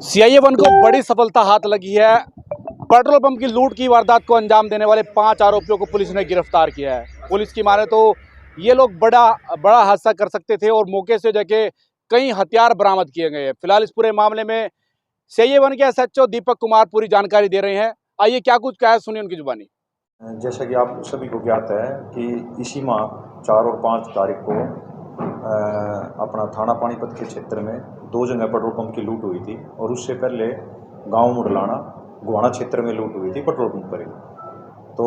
CIA-1 को बड़ी सफलता हाथ लगी है। पेट्रोल पंप की लूट की वारदात को अंजाम देने वाले 5 आरोपियों को पुलिस ने गिरफ्तार किया है। पुलिस की माने तो ये लोग बड़ा हादसा कर सकते थे और मौके से जाके कई हथियार बरामद किए गए हैं। फिलहाल इस पूरे मामले में CIA-1 के SHO दीपक कुमार पूरी जानकारी दे रहे हैं। आइए क्या कुछ कहा है, सुनिए उनकी जुबानी। जैसा कि आप सभी को ज्ञात है कि इसी माह 4 और 5 तारीख को अपना थाना पानीपत के क्षेत्र में 2 जगह पेट्रोल पंप की लूट हुई थी और उससे पहले गांव मुडलाना गुहाना क्षेत्र में लूट हुई थी पेट्रोल पंप पर ही। तो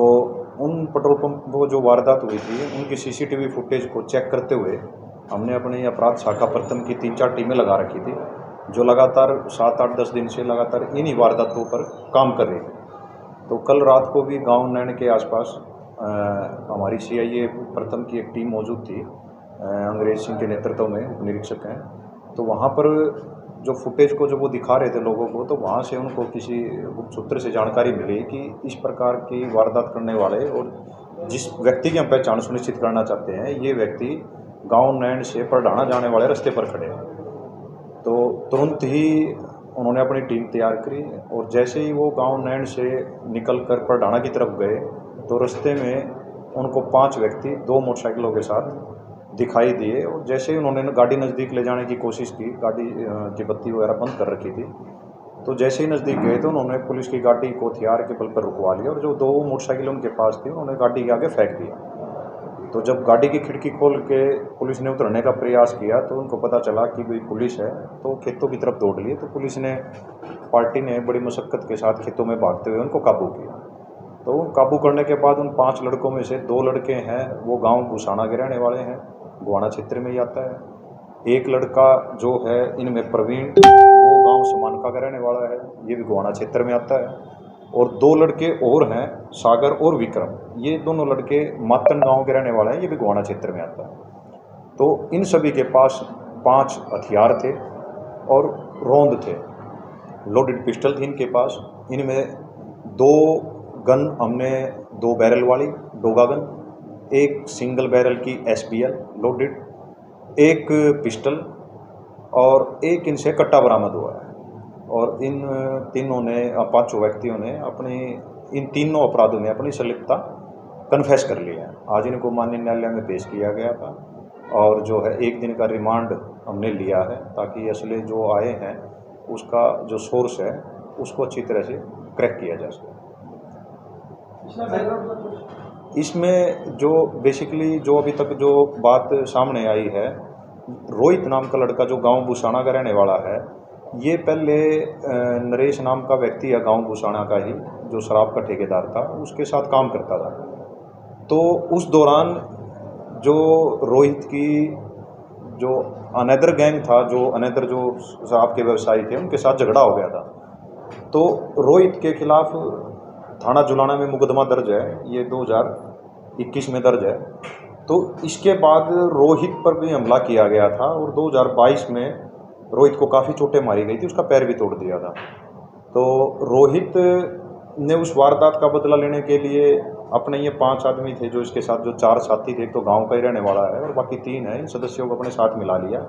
उन पेट्रोल पंप को जो वारदात हुई थी उनकी CCTV फुटेज को चेक करते हुए हमने अपनी अपराध शाखा प्रथम की 3-4 टीमें लगा रखी थी, जो लगातार 7-8-10 दिन से लगातार इन्हीं वारदातों पर काम कर रही थी। तो कल रात को भी गांव नैन के आसपास हमारी CIA प्रथम की एक टीम मौजूद थी, अंग्रेज सिंह के नेतृत्व में निरीक्षक हैं। तो वहाँ पर जो फुटेज को जो वो दिखा रहे थे लोगों को, तो वहाँ से उनको किसी गुप्त सूत्र से जानकारी मिली कि इस प्रकार की वारदात करने वाले और जिस व्यक्ति की हम पहचान सुनिश्चित करना चाहते हैं, ये व्यक्ति गाँव नैन से परडाना जाने वाले रास्ते पर खड़े हैं। तो तुरंत ही उन्होंने अपनी टीम तैयार करी और जैसे ही वो गांव नैन से निकल कर परडाना की तरफ गए तो रास्ते में उनको 5 व्यक्ति 2 मोटरसाइकिलों के साथ दिखाई दिए और जैसे ही उन्होंने गाड़ी नज़दीक ले जाने की कोशिश की, गाड़ी की बत्ती वगैरह बंद कर रखी थी, तो जैसे ही नज़दीक गए तो उन्होंने पुलिस की गाड़ी को हथियार के बल पर रुकवा लिया और जो 2 मोटरसाइकिल उनके पास थी उन्होंने गाड़ी के आगे फेंक दिया। तो जब गाड़ी की खिड़की खोल के पुलिस ने उतरने का प्रयास किया तो उनको पता चला कि भाई पुलिस है, तो खेतों की तरफ दौड़ लिए। तो पुलिस ने पार्टी ने बड़ी मशक्क़त के साथ खेतों में भागते हुए उनको काबू किया। तो काबू करने के बाद उन 5 लड़कों में से 2 लड़के हैं वो गांव भूसाना के रहने वाले हैं, गुहाना क्षेत्र में ही आता है। एक लड़का जो है इनमें प्रवीण, वो गाँव समानका का रहने वाला है, ये भी गुहाना क्षेत्र में आता है। और 2 लड़के और हैं, सागर और विक्रम, ये दोनों लड़के मातन गांव के रहने वाले हैं, ये भी गुहाना क्षेत्र में आता है। तो इन सभी के पास 5 हथियार थे और रोंद थे, लोडेड पिस्टल थी इनके पास। इनमें 2 गन हमने 2 बैरल वाली डोगा गन, एक सिंगल बैरल की SPL लोडेड, एक पिस्टल और एक इनसे कट्टा बरामद हुआ है। और इन तीनों ने 5 व्यक्तियों ने अपनी इन तीनों अपराधों में अपनी संलिप्तता कन्फेस कर ली है। आज इनको माननीय न्यायालय में पेश किया गया था और जो है 1 दिन का रिमांड हमने लिया है ताकि असले जो आए हैं उसका जो सोर्स है उसको अच्छी तरह से क्रैक किया जा सके। इसमें जो बेसिकली जो अभी तक जो बात सामने आई है, रोहित नाम का लड़का जो गांव भूसाना का रहने वाला है, ये पहले नरेश नाम का व्यक्ति है गांव भूसाना का ही, जो शराब का ठेकेदार था, उसके साथ काम करता था। तो उस दौरान जो रोहित की जो अनदर गैंग था, जो अनदर जो शराब के व्यवसायी थे, उनके साथ झगड़ा हो गया था। तो रोहित के खिलाफ थाना जुलाना में मुकदमा दर्ज है, ये 2021 में दर्ज है। तो इसके बाद रोहित पर भी हमला किया गया था और 2022 में रोहित को काफ़ी चोटें मारी गई थी, उसका पैर भी तोड़ दिया था। तो रोहित ने उस वारदात का बदला लेने के लिए अपने ये 5 आदमी थे जो इसके साथ, जो 4 साथी थे, एक तो गांव का ही रहने वाला है और बाकी 3 है, इन सदस्यों को अपने साथ मिला लिया।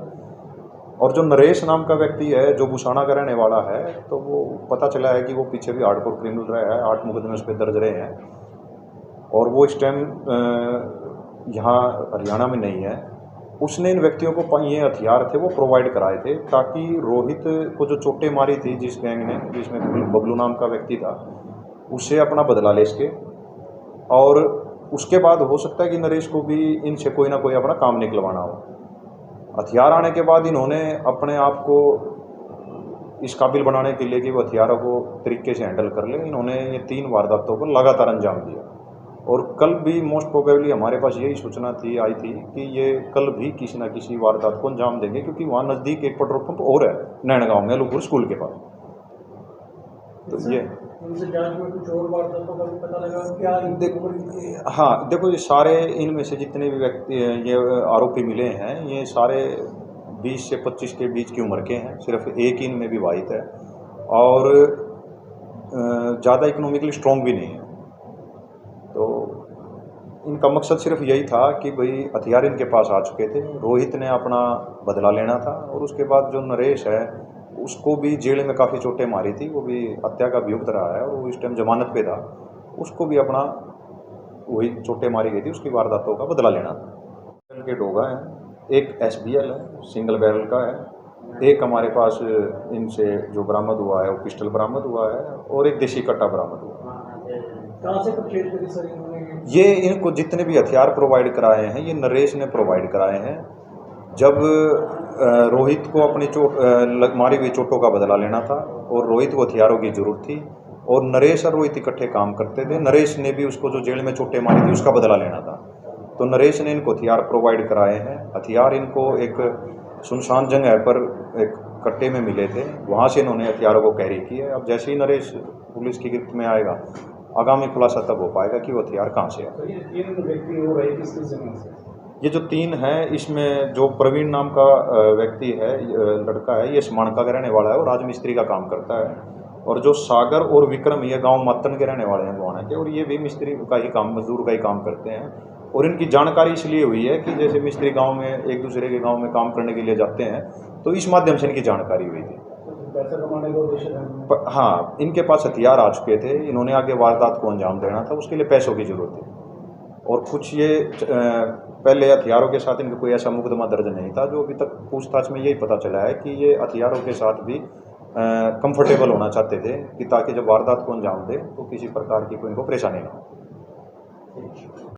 और जो नरेश नाम का व्यक्ति है जो भूसाना का रहने वाला है, तो वो पता चला है कि वो पीछे भी हार्डकोर क्रिमिनल रहा है, 8 मुकदमे उस पर दर्ज रहे हैं और वो इस टाइम यहाँ हरियाणा में नहीं है। उसने इन व्यक्तियों को ये हथियार थे वो प्रोवाइड कराए थे ताकि रोहित को जो चोटें मारी थी जिस गैंग ने, जिसमें बबलू नाम का व्यक्ति था, उससे अपना बदला ले सके। और उसके बाद हो सकता है कि नरेश को भी इनसे कोई ना कोई अपना काम निकलवाना हो। हथियार आने के बाद इन्होंने अपने आप को इस काबिल बनाने के लिए कि वो हथियारों को तरीके से हैंडल कर ले, इन्होंने ये 3 वारदातों को लगातार अंजाम दिया। और कल भी मोस्ट प्रोबेबली हमारे पास यही सूचना आई थी कि ये कल भी किसी न किसी वारदात को अंजाम देंगे, क्योंकि वहाँ नज़दीक एक पेट्रोल पंप और है नैनगांव में, अलूपुर स्कूल के पास। तो ये जांच में कुछ और वारदातों का भी पता लगा क्या? देखो ये सारे इनमें से जितने भी व्यक्ति ये आरोपी मिले हैं, ये सारे 20 से 25 के बीच की उम्र के हैं। सिर्फ एक इनमें भी वाहित है और ज़्यादा इकोनॉमिकली स्ट्रॉन्ग भी नहीं है। तो इनका मकसद सिर्फ यही था कि भाई हथियार इनके पास आ चुके थे, रोहित ने अपना बदला लेना था और उसके बाद जो नरेश है उसको भी जेल में काफ़ी चोटें मारी थी, वो भी हत्या का अभियुक्त रहा है और वो इस टाइम जमानत पे था। उसको भी अपना वही चोटें मारी गई थी, उसकी वारदातों का बदला लेना था। के डोगा है, एक SBL है, सिंगल बैरल का है, एक हमारे पास इनसे जो बरामद हुआ है वो पिस्टल बरामद हुआ है और एक देसी कट्टा बरामद हुआ है। कहाँ से परचेज करी सर इन्होंने? ये इनको जितने भी हथियार प्रोवाइड कराए हैं ये नरेश ने प्रोवाइड कराए हैं। जब रोहित को अपनी मारी हुई चोटों का बदला लेना था और रोहित को हथियारों की जरूरत थी और नरेश और रोहित इकट्ठे काम करते थे। नरेश ने भी उसको जो जेल में चोटें मारी थी उसका बदला लेना था, तो नरेश ने इनको हथियार प्रोवाइड कराए हैं। हथियार इनको एक सुनसान जगह पर एक कट्टे में मिले थे, वहाँ से इन्होंने हथियारों को कैरी किया है। अब जैसे ही नरेश पुलिस की गिरफ्त में आएगा, आगामी खुलासा तब हो पाएगा कि वो हथियार कहाँ से आए। ये 3 व्यक्ति हो रहे किस जमीन से? ये जो 3 हैं, इसमें जो प्रवीण नाम का व्यक्ति है, लड़का है, ये समानका का रहने वाला है और राजमिस्त्री का काम करता है। और जो सागर और विक्रम ये गांव मातन के रहने वाले हैं गोवाना के, और ये भी मिस्त्री का ही काम, मजदूर का ही काम करते हैं। और इनकी जानकारी इसलिए हुई है कि जैसे मिस्त्री गांव में एक दूसरे के गांव में काम करने के लिए जाते हैं, तो इस माध्यम से इनकी जानकारी हुई थी। पैसा कमाने का उद्देश्य? हाँ, इनके पास हथियार आ चुके थे, इन्होंने आगे वारदात को अंजाम देना था, उसके लिए पैसों की जरूरत थी। और कुछ ये पहले हथियारों के साथ इनका कोई ऐसा मुकदमा दर्ज नहीं था। जो अभी तक पूछताछ में यही पता चला है कि ये हथियारों के साथ भी कंफर्टेबल होना चाहते थे कि ताकि जब वारदात को अंजाम दे तो किसी प्रकार की कोई इनको परेशानी ना हो।